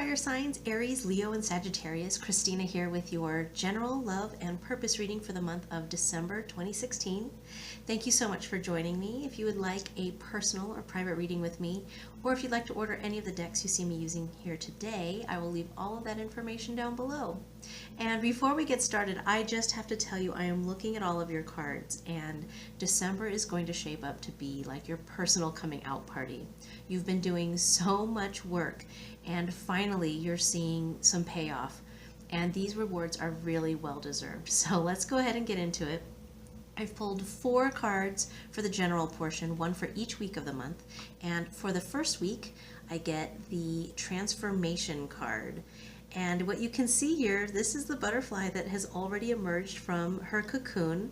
fire signs, Aries, Leo, and Sagittarius. Kristina here with your general love and purpose reading for the month of December 2016. Thank you so much for joining me. If you would like a personal or private reading with me, or if you'd like to order any of the decks you see me using here today, I will leave all of that information down below. And before we get started, I just have to tell you I am looking at all of your cards, and December is going to shape up to be like your personal coming out party. You've been doing so much work, and finally you're seeing some payoff, and these rewards are really well deserved. So let's go ahead and get into it. I've pulled 4 cards for the general portion, one for each week of the month, and for the first week I get the transformation card. And what you can see here, this is the butterfly that has already emerged from her cocoon,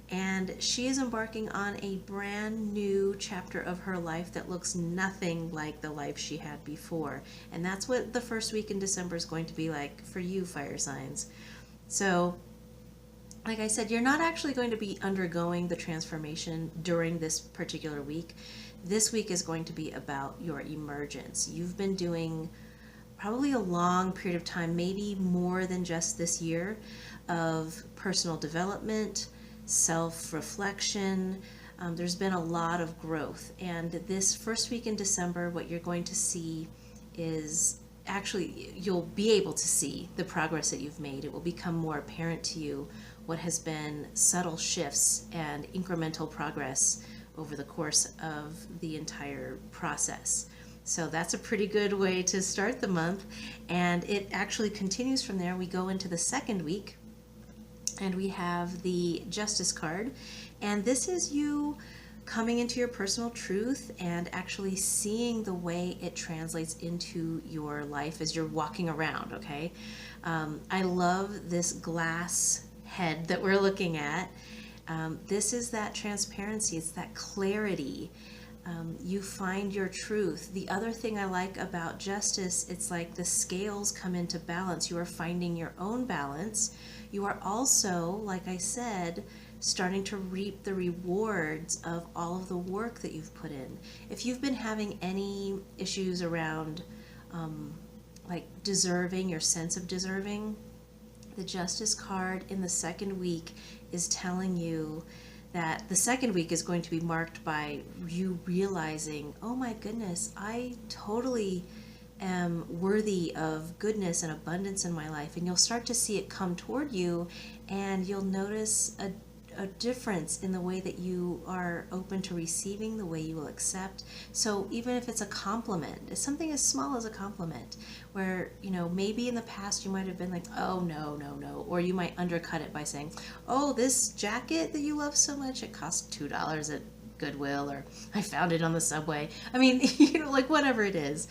and she is embarking on a brand new chapter of her life that looks nothing like the life she had before. And that's what the first week in December is going to be like for you, fire signs. So like I said, you're not actually going to be undergoing the transformation during this particular week. This week is going to be about your emergence. You've been doing probably a long period of time, maybe more than just this year, of personal development, self-reflection. There's been a lot of growth, and this first week in December, what you're going to see is actually, you'll be able to see the progress that you've made. It will become more apparent to you what has been subtle shifts and incremental progress over the course of the entire process. So that's a pretty good way to start the month, and it actually continues from there. We go into the second week, and we have the Justice card, and this is you coming into your personal truth and actually seeing the way it translates into your life as you're walking around, okay? I love this glass head that we're looking at. This is that transparency, it's that clarity. You find your truth. The other thing I like about Justice, it's like the scales come into balance. You are finding your own balance. You are also, like I said, starting to reap the rewards of all of the work that you've put in. If you've been having any issues around like deserving, your sense of deserving, the Justice card in the second week is telling you that the second week is going to be marked by you realizing, oh my goodness, I totally am worthy of goodness and abundance in my life. And you'll start to see it come toward you, and you'll notice a difference in the way that you are open to receiving, the way you will accept. So even if it's a compliment, it's something as small as a compliment, where, you know, maybe in the past you might have been like, oh no, no, no, or you might undercut it by saying, oh, this jacket that you love so much, it cost $2 at Goodwill, or I found it on the subway. I mean, you know, like whatever it is.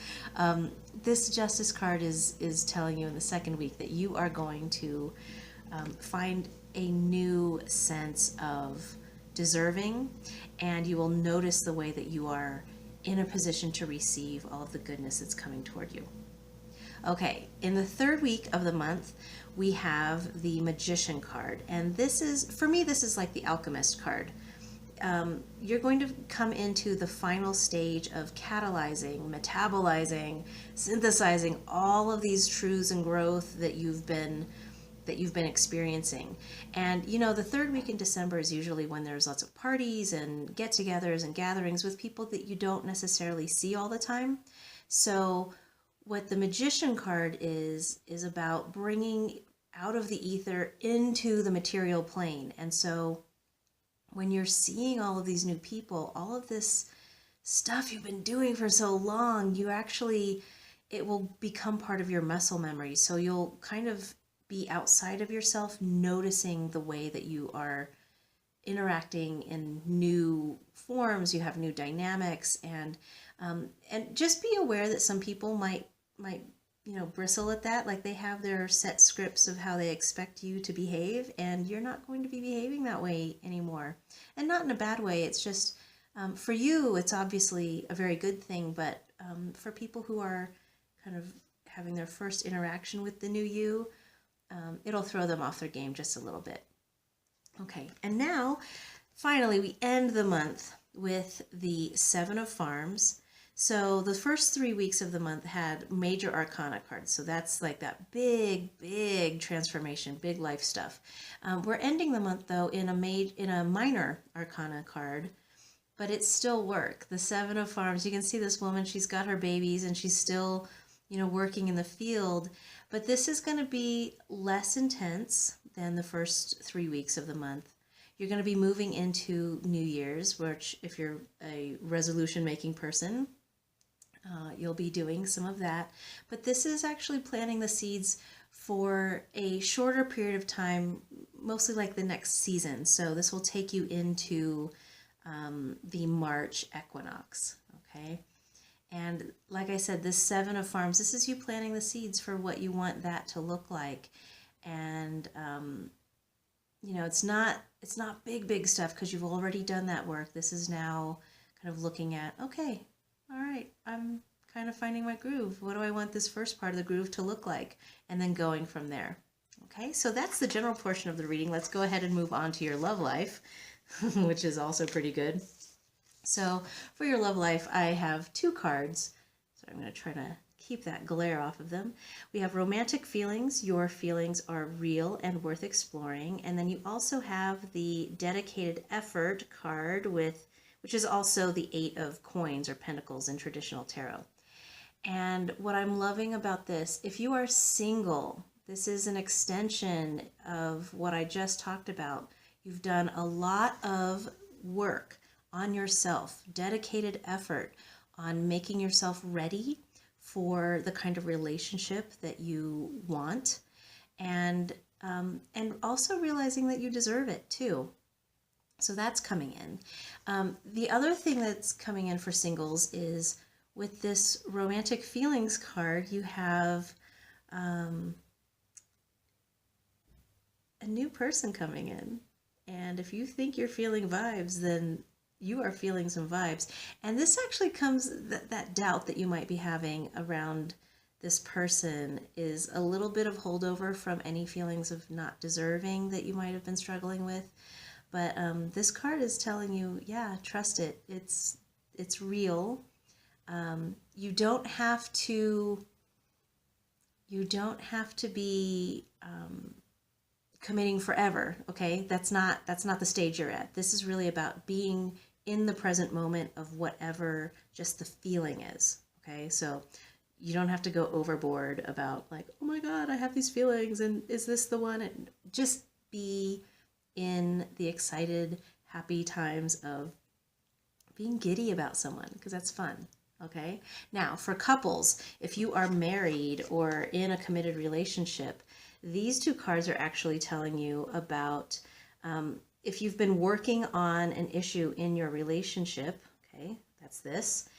This Justice card is telling you in the second week that you are going to find a new sense of deserving, and you will notice the way that you are in a position to receive all of the goodness that's coming toward you. Okay, in the third week of the month, we have the Magician card, and this is, for me, this is like the Alchemist card. You're going to come into the final stage of catalyzing, metabolizing, synthesizing all of these truths and growth that you've been experiencing. And you know, the third week in December is usually when there's lots of parties and get-togethers and gatherings with people that you don't necessarily see all the time. So what the Magician card is about bringing out of the ether into the material plane. And so when you're seeing all of these new people, all of this stuff you've been doing for so long, you actually, it will become part of your muscle memory. So you'll kind of be outside of yourself, noticing the way that you are interacting in new forms. You have new dynamics, and just be aware that some people might you know, bristle at that. Like they have their set scripts of how they expect you to behave, and you're not going to be behaving that way anymore. And not in a bad way. It's just for you, it's obviously a very good thing, but for people who are kind of having their first interaction with the new you, it'll throw them off their game just a little bit. Okay, and now finally we end the month with the Seven of Farms. So the first 3 weeks of the month had major arcana cards. So that's like that big transformation, big life stuff. We're ending the month though in a minor arcana card, but it's still work. The Seven of Farms, you can see this woman, she's got her babies and she's still, working in the field, but this is going to be less intense than the first 3 weeks of the month. You're going to be moving into New Year's, which if you're a resolution making person, you'll be doing some of that. But this is actually planting the seeds for a shorter period of time, mostly like the next season. So this will take you into the March equinox, okay? And like I said, this Seven of Farms, this is you planting the seeds for what you want that to look like. And, it's not big stuff because you've already done that work. This is now kind of looking at, okay, all right, I'm kind of finding my groove. What do I want this first part of the groove to look like? And then going from there. Okay, so that's the general portion of the reading. Let's go ahead and move on to your love life, which is also pretty good. So for your love life, I have 2 cards. So I'm going to try to keep that glare off of them. We have romantic feelings. Your feelings are real and worth exploring. And then you also have the dedicated effort card, which is also the 8 of coins or pentacles in traditional tarot. And what I'm loving about this, if you are single, this is an extension of what I just talked about. You've done a lot of work on yourself, dedicated effort on making yourself ready for the kind of relationship that you want, and also realizing that you deserve it too. So that's coming in. The other thing that's coming in for singles is with this romantic feelings card, you have a new person coming in. And if you think you're feeling vibes, then you are feeling some vibes. And this actually comes, that doubt that you might be having around this person is a little bit of holdover from any feelings of not deserving that you might have been struggling with. But this card is telling you, yeah, trust it. It's real. You don't have to be committing forever. Okay, that's not the stage you're at. This is really about being in the present moment of whatever just the feeling is. Okay, so you don't have to go overboard about like, oh my God, I have these feelings, and is this the one? And just be in the excited, happy times of being giddy about someone, because that's fun. Okay, now for couples, if you are married or in a committed relationship, these 2 cards are actually telling you about if you've been working on an issue in your relationship. Okay, that's this.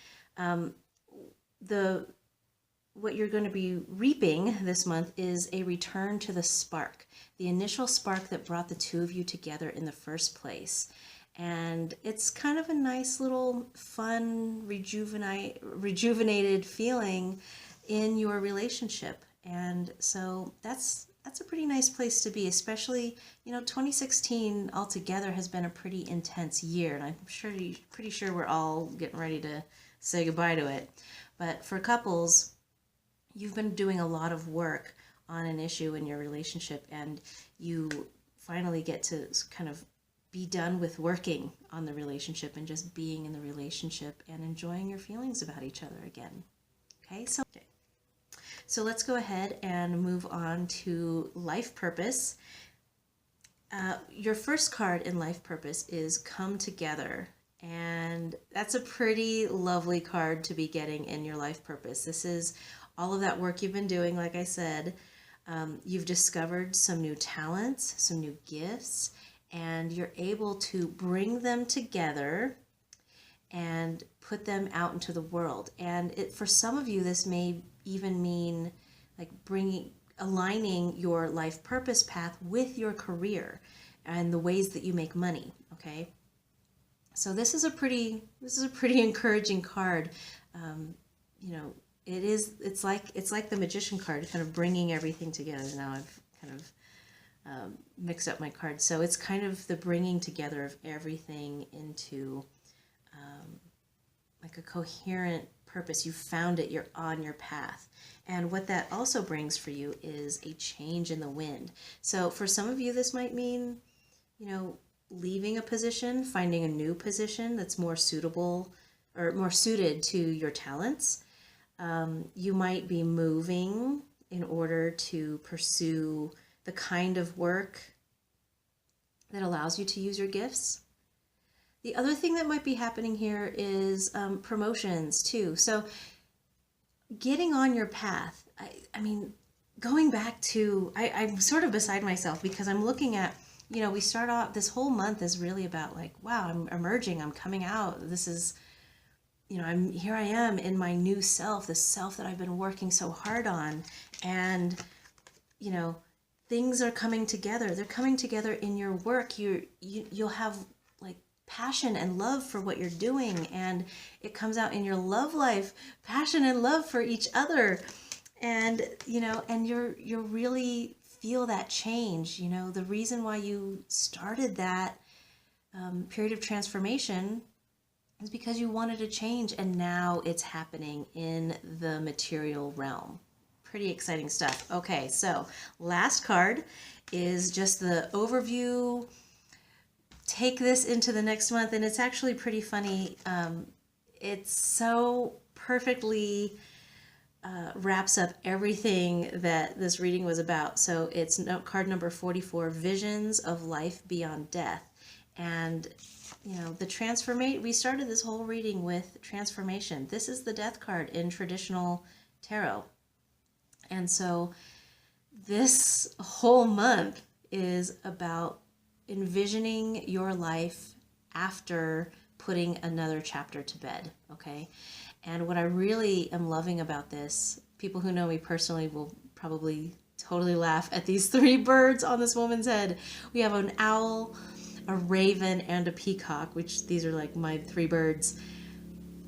What you're going to be reaping this month is a return to the spark, the initial spark that brought the 2 of you together in the first place. And it's kind of a nice little fun, rejuvenated feeling in your relationship. And so that's a pretty nice place to be, especially, 2016 altogether has been a pretty intense year, and I'm pretty sure we're all getting ready to say goodbye to it. But for couples, you've been doing a lot of work on an issue in your relationship, and you finally get to kind of be done with working on the relationship and just being in the relationship and enjoying your feelings about each other again. Okay, so let's go ahead and move on to life purpose. Your first card in life purpose is Come Together, and that's a pretty lovely card to be getting in your life purpose. This is all of that work you've been doing. Like I said, you've discovered some new talents, some new gifts, and you're able to bring them together and put them out into the world. And for some of you, this may even mean like aligning your life purpose path with your career and the ways that you make money. Okay, so this is a pretty encouraging card. It's like the Magician card, kind of bringing everything together. Now I've kind of mixed up my cards, so it's kind of the bringing together of everything into like a coherent purpose. You found it. You're on your path. And what that also brings for you is a change in the wind. So for some of you, this might mean, leaving a position, finding a new position that's more suitable or more suited to your talents. You might be moving in order to pursue the kind of work that allows you to use your gifts. The other thing that might be happening here is promotions too. So getting on your path, I mean, going back to, I'm sort of beside myself because I'm looking at, we start off, this whole month is really about like, wow, I'm emerging, I'm coming out. This is, here I am in my new self, the self that I've been working so hard on. And, things are coming together. They're coming together in your work. You'll have like passion and love for what you're doing. And it comes out in your love life, passion and love for each other. And, and you're really feel that change. The reason why you started that period of transformation is because you wanted to change, and now it's happening in the material realm. Pretty exciting stuff. Okay, so last card is just the overview. Take this into the next month, and it's actually pretty funny. It's so perfectly wraps up everything that this reading was about. So it's card number 44, Visions of Life Beyond Death. And the transformation, we started this whole reading with transformation. This is the death card in traditional tarot. And so this whole month is about envisioning your life after putting another chapter to bed, okay? And what I really am loving about this, people who know me personally will probably totally laugh at these 3 birds on this woman's head. We have an owl, a raven, and a peacock, which these are like my 3 birds.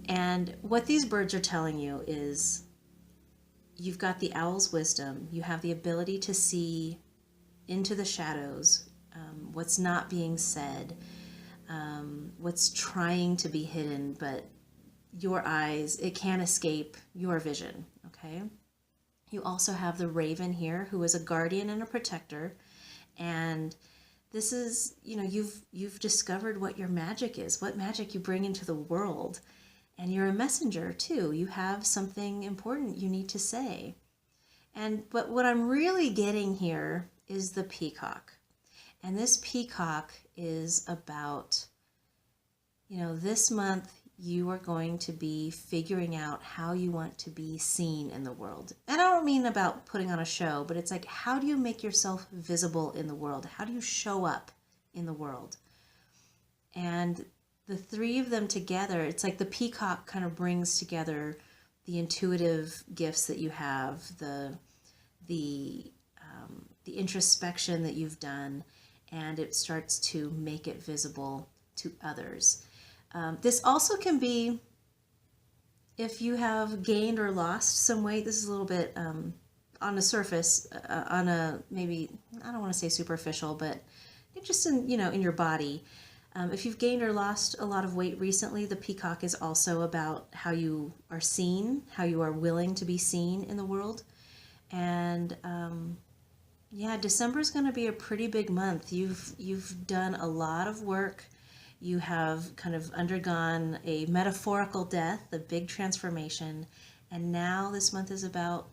And what these birds are telling you is you've got the owl's wisdom. You have the ability to see into the shadows, what's not being said, what's trying to be hidden, but your eyes, it can't escape your vision, okay? You also have the raven here, who is a guardian and a protector. And this is, you've discovered what your magic is, what magic you bring into the world. And you're a messenger too. You have something important you need to say. But what I'm really getting here is the peacock. And this peacock is about, this month you are going to be figuring out how you want to be seen in the world. And I don't mean about putting on a show, but it's like, how do you make yourself visible in the world? How do you show up in the world? And the 3 of them together, it's like the peacock kind of brings together the intuitive gifts that you have, the introspection that you've done, and it starts to make it visible to others. This also can be if you have gained or lost some weight. This is a little bit on the surface, on a maybe, I don't want to say superficial, but just in your body. If you've gained or lost a lot of weight recently, the peacock is also about how you are seen, how you are willing to be seen in the world. And December is going to be a pretty big month. You've done a lot of work. You have kind of undergone a metaphorical death, a big transformation. And now this month is about,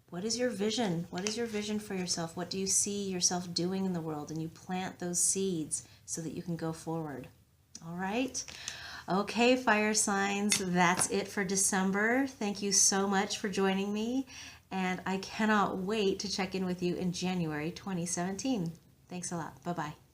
what is your vision? What is your vision for yourself? What do you see yourself doing in the world? And you plant those seeds so that you can go forward. All right. Okay, fire signs, that's it for December. Thank you so much for joining me. And I cannot wait to check in with you in January 2017. Thanks a lot. Bye-bye.